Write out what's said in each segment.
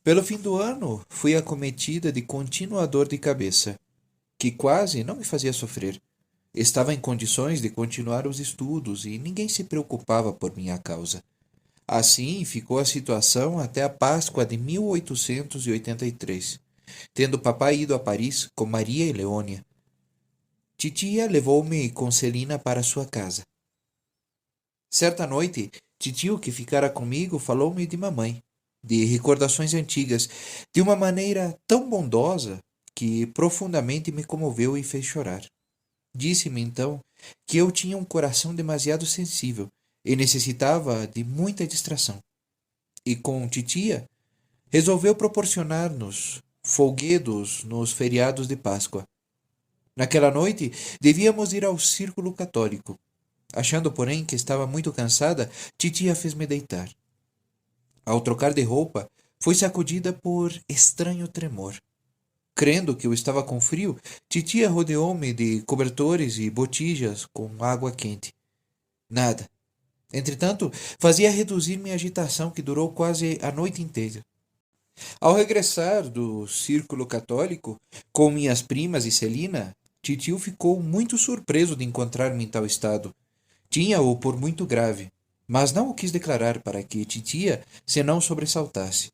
Pelo fim do ano, fui acometida de contínua dor de cabeça, que quase não me fazia sofrer. Estava em condições de continuar os estudos e ninguém se preocupava por minha causa. Assim ficou a situação até a Páscoa de 1883, tendo papai ido a Paris com Maria e Leônia. Titia levou-me com Celina para sua casa. Certa noite, titio que ficara comigo falou-me de mamãe, de recordações antigas, de uma maneira tão bondosa que profundamente me comoveu e fez chorar. Disse-me então que eu tinha um coração demasiado sensível e necessitava de muita distração. E com titia, resolveu proporcionar-nos folguedos nos feriados de Páscoa. Naquela noite, devíamos ir ao círculo católico. Achando, porém, que estava muito cansada, titia fez-me deitar. Ao trocar de roupa, foi sacudida por estranho tremor. Crendo que eu estava com frio, titia rodeou-me de cobertores e botijas com água quente. Nada. Entretanto, fazia reduzir minha agitação, que durou quase a noite inteira. Ao regressar do círculo católico, com minhas primas e Celina, titio ficou muito surpreso de encontrar-me em tal estado. Tinha-o por muito grave, mas não o quis declarar para que titia se não sobressaltasse.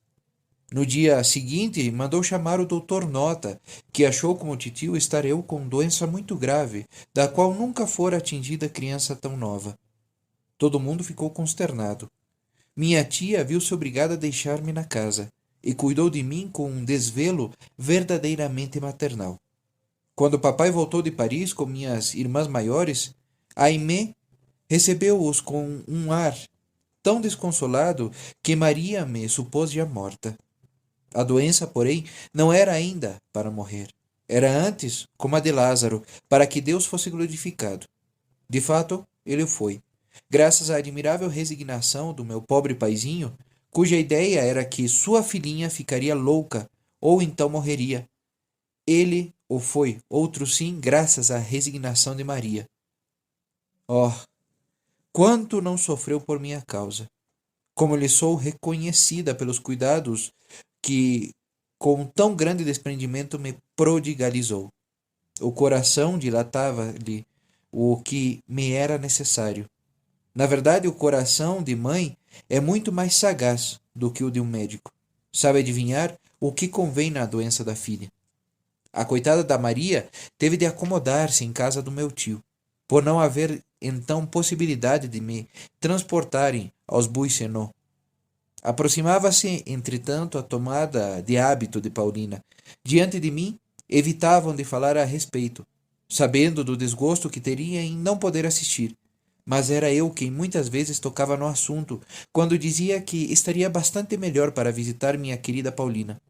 No dia seguinte, mandou chamar o doutor Nota, que achou como titio estar eu com doença muito grave, da qual nunca fora atingida criança tão nova. Todo mundo ficou consternado. Minha tia viu-se obrigada a deixar-me na casa e cuidou de mim com um desvelo verdadeiramente maternal. Quando papai voltou de Paris com minhas irmãs maiores, Aimé recebeu-os com um ar tão desconsolado que Maria me supôs já morta. A doença, porém, não era ainda para morrer. Era antes, como a de Lázaro, para que Deus fosse glorificado. De fato, ele foi. Graças à admirável resignação do meu pobre paizinho, cuja ideia era que sua filhinha ficaria louca ou então morreria. Ele o foi, outro sim, graças à resignação de Maria. Oh, quanto não sofreu por minha causa! Como lhe sou reconhecida pelos cuidados que, com tão grande desprendimento, me prodigalizou. O coração dilatava-lhe o que me era necessário. Na verdade, o coração de mãe é muito mais sagaz do que o de um médico. Sabe adivinhar o que convém na doença da filha. A coitada da Maria teve de acomodar-se em casa do meu tio, por não haver então possibilidade de me transportarem aos Buissenot. Aproximava-se, entretanto, a tomada de hábito de Paulina. Diante de mim, evitavam de falar a respeito, sabendo do desgosto que teria em não poder assistir. Mas era eu quem muitas vezes tocava no assunto, quando dizia que estaria bastante melhor para visitar minha querida Paulina.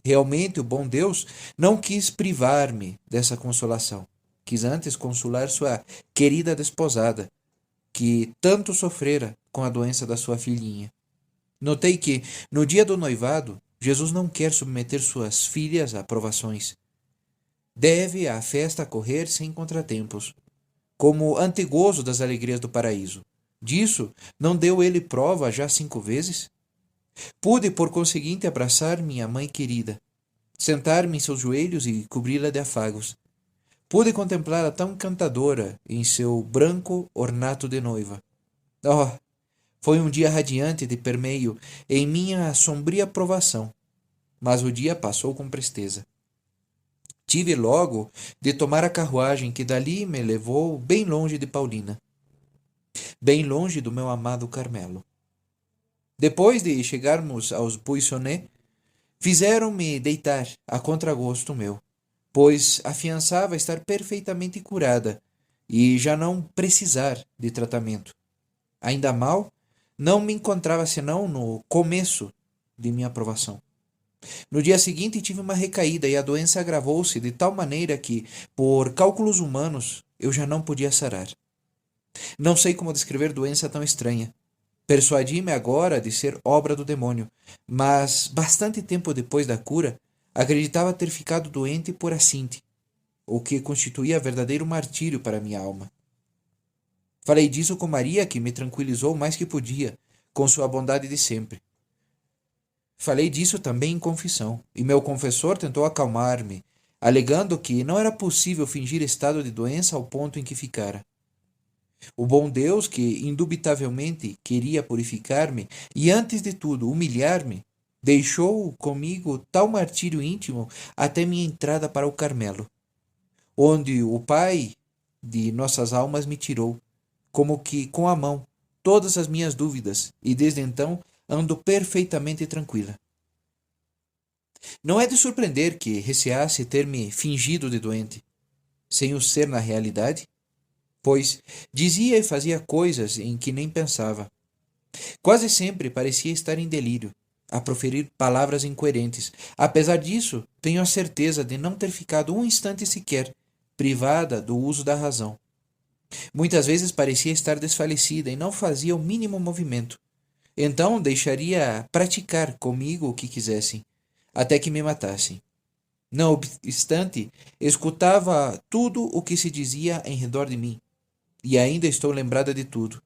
Realmente, o bom Deus não quis privar-me dessa consolação. Quis antes consolar sua querida desposada, que tanto sofrera com a doença da sua filhinha. Notei que, no dia do noivado, Jesus não quer submeter suas filhas a provações. Deve a festa correr sem contratempos, como antegozo das alegrias do paraíso. Disso não deu ele prova já 5 vezes? Pude, por conseguinte, abraçar minha mãe querida, sentar-me em seus joelhos e cobri-la de afagos. Pude contemplá-la tão encantadora em seu branco ornato de noiva. Oh, foi um dia radiante de permeio em minha sombria provação, mas o dia passou com presteza. Tive logo de tomar a carruagem que dali me levou bem longe de Paulina, bem longe do meu amado Carmelo. Depois de chegarmos aos Buissonets, fizeram-me deitar a contragosto meu, pois afiançava estar perfeitamente curada e já não precisar de tratamento. Ainda mal, não me encontrava senão no começo de minha aprovação. No dia seguinte tive uma recaída e a doença agravou-se de tal maneira que, por cálculos humanos, eu já não podia sarar. Não sei como descrever doença tão estranha. Persuadi-me agora de ser obra do demônio, mas bastante tempo depois da cura, acreditava ter ficado doente por acinte, o que constituía verdadeiro martírio para minha alma. Falei disso com Maria, que me tranquilizou mais que podia, com sua bondade de sempre. Falei disso também em confissão, e meu confessor tentou acalmar-me, alegando que não era possível fingir estado de doença ao ponto em que ficara. O bom Deus, que indubitavelmente queria purificar-me e, antes de tudo, humilhar-me, deixou comigo tal martírio íntimo até minha entrada para o Carmelo, onde o Pai de nossas almas me tirou, como que com a mão, todas as minhas dúvidas, e desde então ando perfeitamente tranquila. Não é de surpreender que receasse ter me fingido de doente, sem o ser na realidade, pois dizia e fazia coisas em que nem pensava. Quase sempre parecia estar em delírio, a proferir palavras incoerentes. Apesar disso, tenho a certeza de não ter ficado um instante sequer privada do uso da razão. Muitas vezes parecia estar desfalecida e não fazia o mínimo movimento. Então deixaria praticar comigo o que quisessem, até que me matassem. Não obstante, escutava tudo o que se dizia em redor de mim, e ainda estou lembrada de tudo.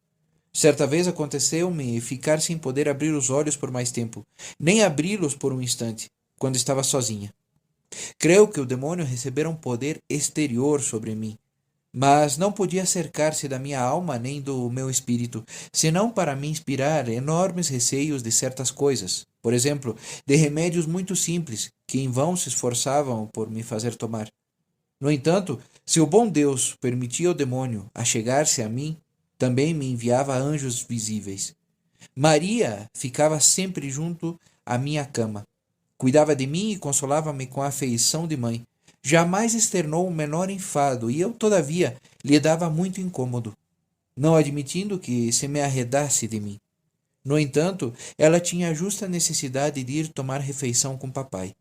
Certa vez aconteceu-me ficar sem poder abrir os olhos por mais tempo, nem abri-los por um instante, quando estava sozinha. Creio que o demônio recebera um poder exterior sobre mim, mas não podia cercar-se da minha alma nem do meu espírito, senão para me inspirar enormes receios de certas coisas, por exemplo, de remédios muito simples que em vão se esforçavam por me fazer tomar. No entanto, se o bom Deus permitia ao demônio achegar-se a mim, também me enviava anjos visíveis. Maria ficava sempre junto à minha cama. Cuidava de mim e consolava-me com a afeição de mãe. Jamais externou o menor enfado e eu, todavia, lhe dava muito incômodo, não admitindo que se me arredasse de mim. No entanto, ela tinha a justa necessidade de ir tomar refeição com papai.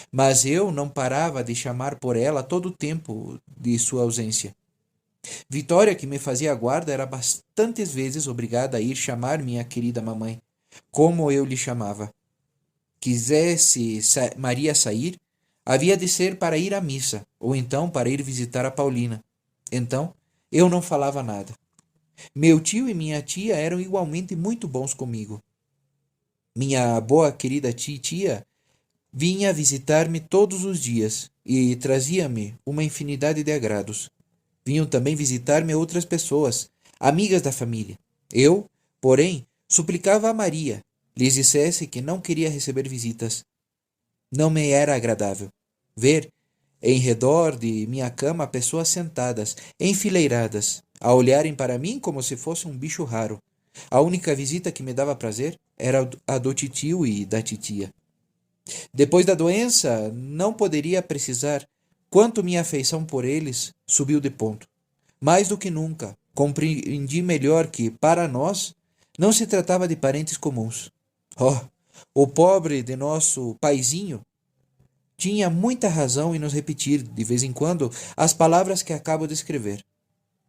Mas eu não parava de chamar por ela todo o tempo de sua ausência. Vitória, que me fazia guarda, era bastantes vezes obrigada a ir chamar minha querida mamãe, como eu lhe chamava. Quisesse Maria sair, havia de ser para ir à missa, ou então para ir visitar a Paulina. Então, eu não falava nada. Meu tio e minha tia eram igualmente muito bons comigo. Minha boa querida titia vinha visitar-me todos os dias e trazia-me uma infinidade de agrados. Vinham também visitar-me outras pessoas, amigas da família. Eu, porém, suplicava a Maria, lhes dissesse que não queria receber visitas. Não me era agradável ver em redor de minha cama pessoas sentadas, enfileiradas, a olharem para mim como se fosse um bicho raro. A única visita que me dava prazer era a do titio e da titia. Depois da doença, não poderia precisar quanto minha afeição por eles subiu de ponto. Mais do que nunca, compreendi melhor que, para nós, não se tratava de parentes comuns. Oh, o pobre de nosso paizinho tinha muita razão em nos repetir, de vez em quando, as palavras que acabo de escrever.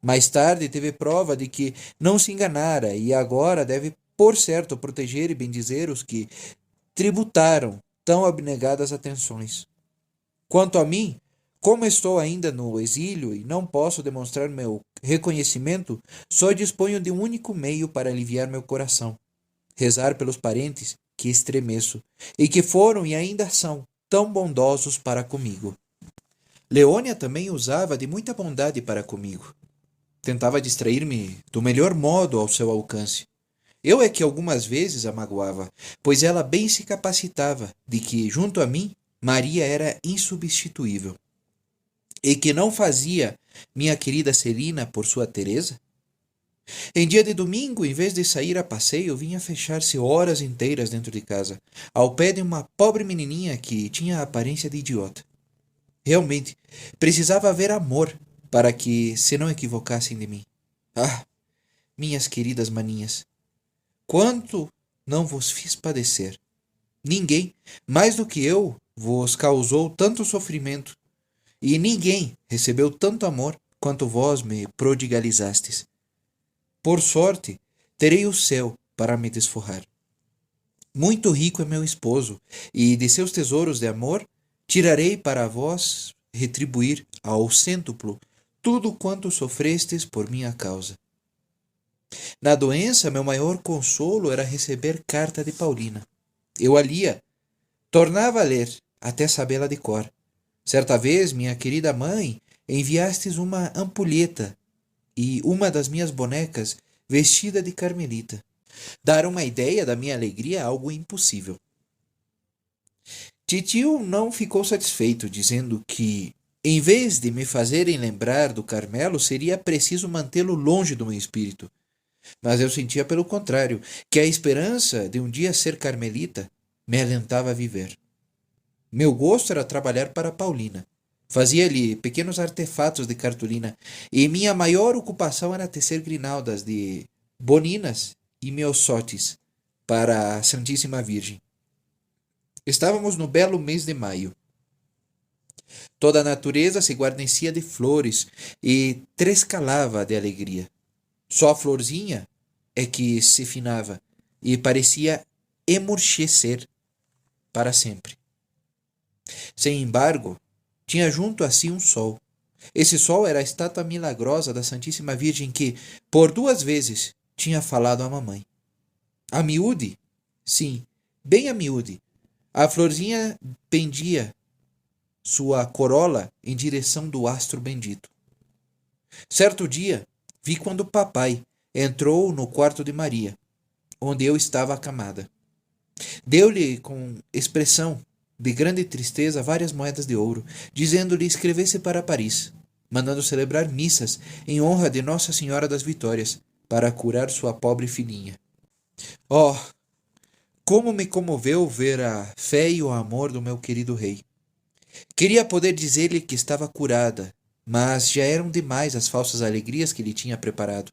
Mais tarde teve prova de que não se enganara e agora deve, por certo, proteger e bendizer os que tributaram tão abnegadas atenções. Quanto a mim, como estou ainda no exílio e não posso demonstrar meu reconhecimento, só disponho de um único meio para aliviar meu coração: rezar pelos parentes que estremeço e que foram e ainda são tão bondosos para comigo. Leônia também usava de muita bondade para comigo. Tentava distrair-me do melhor modo ao seu alcance. Eu é que algumas vezes a magoava, pois ela bem se capacitava de que, junto a mim, Maria era insubstituível. E que não fazia minha querida Celina por sua Teresa? Em dia de domingo, em vez de sair a passeio, vinha fechar-se horas inteiras dentro de casa, ao pé de uma pobre menininha que tinha a aparência de idiota. Realmente, precisava haver amor para que se não equivocassem de mim. Ah, minhas queridas maninhas, quanto não vos fiz padecer! Ninguém, mais do que eu, vos causou tanto sofrimento, e ninguém recebeu tanto amor quanto vós me prodigalizastes. Por sorte, terei o céu para me desforrar. Muito rico é meu esposo, e de seus tesouros de amor tirarei para vós retribuir ao cêntuplo tudo quanto sofrestes por minha causa. Na doença, meu maior consolo era receber carta de Paulina. Eu a lia, tornava a ler, até sabê-la de cor. Certa vez, minha querida mãe, enviastes uma ampulheta e uma das minhas bonecas vestida de carmelita. Dar uma ideia da minha alegria é algo impossível. Titio não ficou satisfeito, dizendo que, em vez de me fazerem lembrar do Carmelo, seria preciso mantê-lo longe do meu espírito. Mas eu sentia, pelo contrário, que a esperança de um dia ser carmelita me alentava a viver. Meu gosto era trabalhar para Paulina. Fazia-lhe pequenos artefatos de cartolina, e minha maior ocupação era tecer grinaldas de boninas e miosotes para a Santíssima Virgem. Estávamos no belo mês de maio. Toda a natureza se guarnecia de flores e trescalava de alegria. Só a florzinha é que se finava e parecia emurchecer para sempre. Sem embargo, tinha junto a si um sol. Esse sol era a estátua milagrosa da Santíssima Virgem que, por 2 vezes, tinha falado à mamãe. A miúde? Sim, bem a miúde. A florzinha pendia sua corola em direção do astro bendito. Certo dia, vi quando papai entrou no quarto de Maria, onde eu estava acamada. Deu-lhe, com expressão de grande tristeza, várias moedas de ouro, dizendo-lhe escrevesse para Paris, mandando celebrar missas em honra de Nossa Senhora das Vitórias, para curar sua pobre filhinha. Oh, como me comoveu ver a fé e o amor do meu querido rei. Queria poder dizer-lhe que estava curada, mas já eram demais as falsas alegrias que lhe tinha preparado.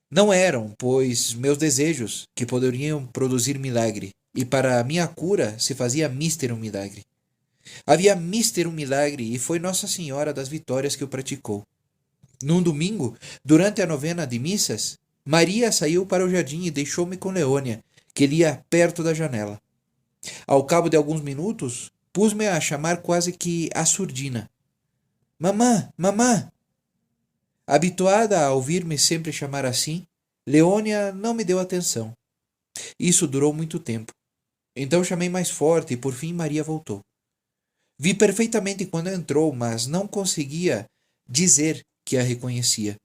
Não eram, pois, meus desejos que poderiam produzir milagre, e para a minha cura se fazia mister um milagre. Havia mister um milagre, e foi Nossa Senhora das Vitórias que o praticou. Num domingo, durante a novena de missas, Maria saiu para o jardim e deixou-me com Leônia, que lia perto da janela. Ao cabo de alguns minutos, pus-me a chamar quase que à surdina. Mamã, mamã! Habituada a ouvir-me sempre chamar assim, Leônia não me deu atenção. Isso durou muito tempo. Então chamei mais forte e por fim Maria voltou. Vi perfeitamente quando entrou, mas não conseguia dizer que a reconhecia.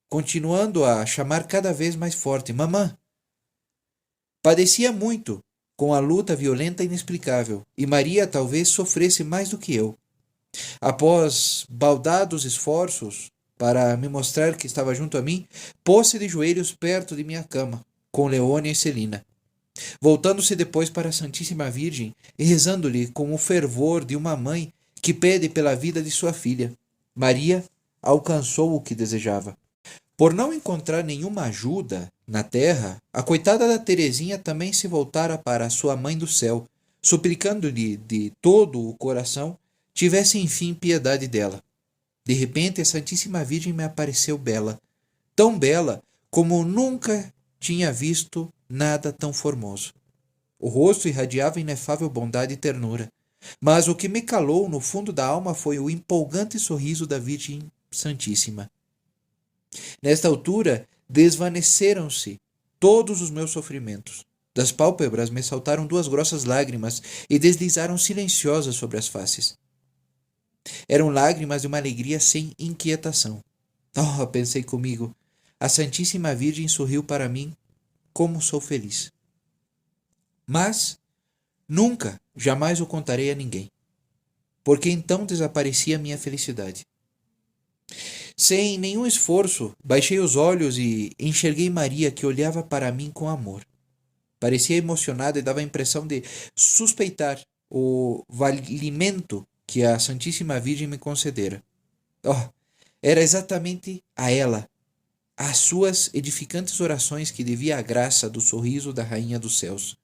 Continuando a chamar cada vez mais forte, mamã! Padecia muito com a luta violenta e inexplicável, e Maria talvez sofresse mais do que eu. Após baldados esforços para me mostrar que estava junto a mim, pôs-se de joelhos perto de minha cama, com Leônia e Celina, voltando-se depois para a Santíssima Virgem e rezando-lhe com o fervor de uma mãe que pede pela vida de sua filha. Maria alcançou o que desejava. Por não encontrar nenhuma ajuda na terra, a coitada da Teresinha também se voltara para a sua mãe do céu, suplicando-lhe de todo o coração tivesse enfim piedade dela. De repente, a Santíssima Virgem me apareceu bela, tão bela como nunca tinha visto nada tão formoso. O rosto irradiava inefável bondade e ternura, mas o que me calou no fundo da alma foi o empolgante sorriso da Virgem Santíssima. Nesta altura, desvaneceram-se todos os meus sofrimentos. Das pálpebras me saltaram 2 grossas lágrimas e deslizaram silenciosas sobre as faces. Eram lágrimas de uma alegria sem inquietação. Oh, pensei comigo, a Santíssima Virgem sorriu para mim, como sou feliz. Mas nunca, jamais o contarei a ninguém, porque então desaparecia a minha felicidade. Sem nenhum esforço, baixei os olhos e enxerguei Maria, que olhava para mim com amor. Parecia emocionada e dava a impressão de suspeitar o valimento que a Santíssima Virgem me concedera. Oh, era exatamente a ela, às suas edificantes orações, que devia a graça do sorriso da Rainha dos Céus.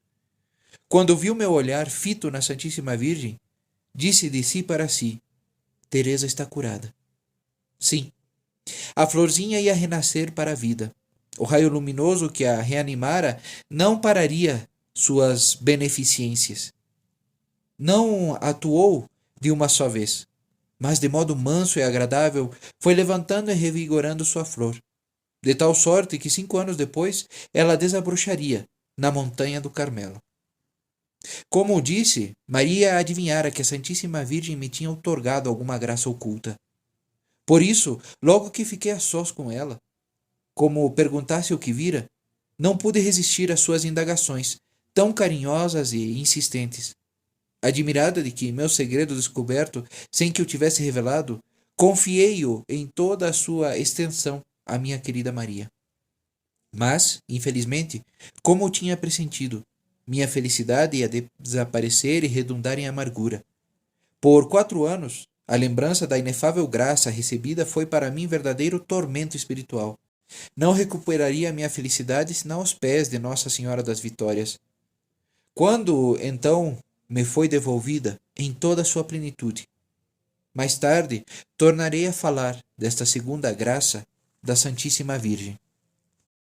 Quando viu meu olhar fito na Santíssima Virgem, disse de si para si: Teresa está curada. Sim, a florzinha ia renascer para a vida. O raio luminoso que a reanimara não pararia suas beneficências. Não atuou de uma só vez, mas de modo manso e agradável foi levantando e revigorando sua flor, de tal sorte que 5 anos depois ela desabrocharia na montanha do Carmelo. Como disse, Maria adivinhara que a Santíssima Virgem me tinha outorgado alguma graça oculta. Por isso, logo que fiquei a sós com ela, como perguntasse o que vira, não pude resistir às suas indagações, tão carinhosas e insistentes. Admirada de que meu segredo descoberto, sem que o tivesse revelado, confiei-o em toda a sua extensão à minha querida Maria. Mas, infelizmente, como eu tinha pressentido, minha felicidade ia desaparecer e redundar em amargura. Por 4 anos, a lembrança da inefável graça recebida foi para mim verdadeiro tormento espiritual. Não recuperaria a minha felicidade senão aos pés de Nossa Senhora das Vitórias. Quando, então, me foi devolvida em toda a sua plenitude. Mais tarde, tornarei a falar desta segunda graça da Santíssima Virgem.